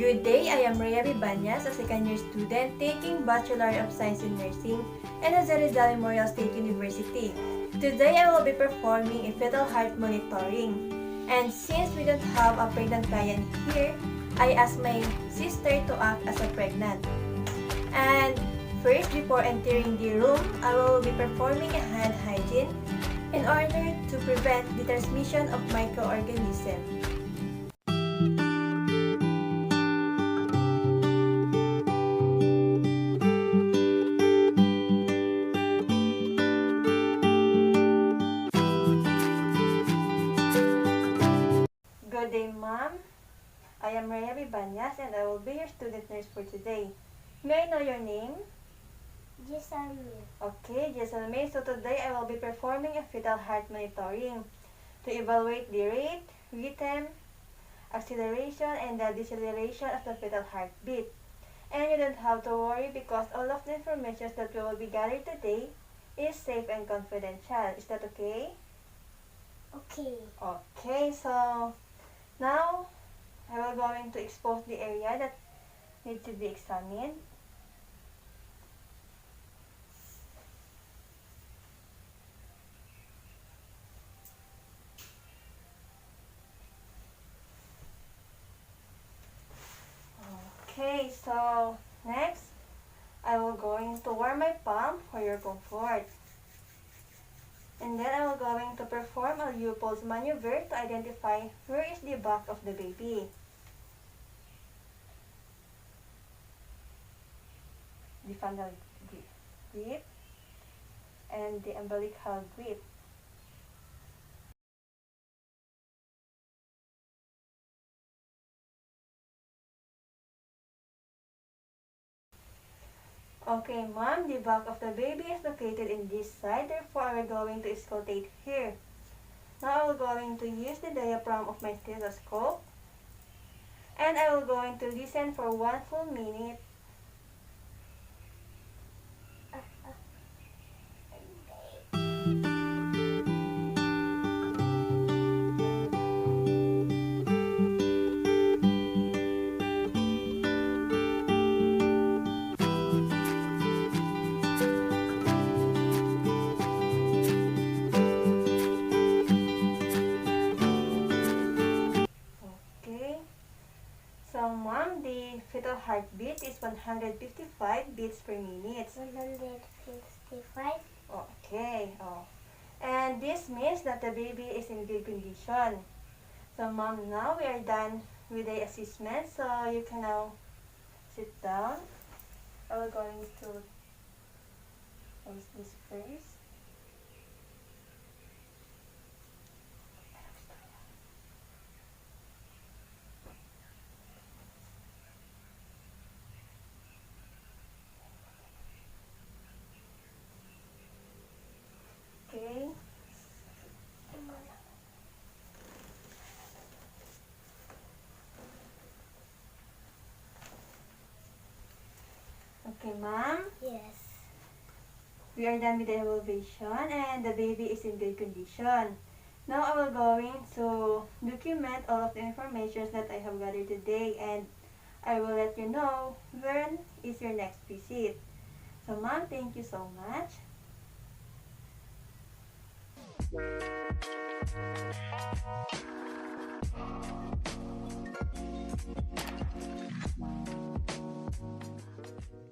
Good day, I am Rhea Bibanyas, a second-year student taking Bachelor of Science in Nursing in Jose Rizal Memorial State University. Today, I will be performing a fetal heart monitoring. And since we don't have a pregnant client here, I asked my sister to act as a pregnant. And first, before entering the room, I will be performing a hand hygiene in order to prevent the transmission of microorganisms. Good day, Ma'am. I am Rhea Bibanyas and I will be your student nurse for today. May I know your name? Giselle. Okay, Jesselme. So today I will be performing a fetal heart monitoring to evaluate the rate, rhythm, acceleration, and the deceleration of the fetal heartbeat. And you don't have to worry because all of the information that we will be gathered today is safe and confidential. Is that okay? Okay. Okay, so now I will going to expose the area that needs to be examined. Okay, so next, I will going to wear my palm for your comfort. And then I will going to perform a U-pulse maneuver to identify where is the back of the baby. The fundal grip and the umbilical grip. Okay, Mom, the back of the baby is located in this side, therefore we're going to auscultate here. Now I will going to use the diaphragm of my stethoscope and I will going to listen for 1 full minute. Okay. So, Mom, the fetal heartbeat is 155 beats per minute. 155. Okay. Oh. And this means that the baby is in good condition. So, Mom, now we are done with the assessment. So, you can now sit down. I will going to close this first. Okay. Okay, Ma'am. Yes. We are done with the evaluation and the baby is in good condition. Now I will going to document all of the information that I have gathered today and I will let you know when is your next visit. So, Ma'am, thank you so much.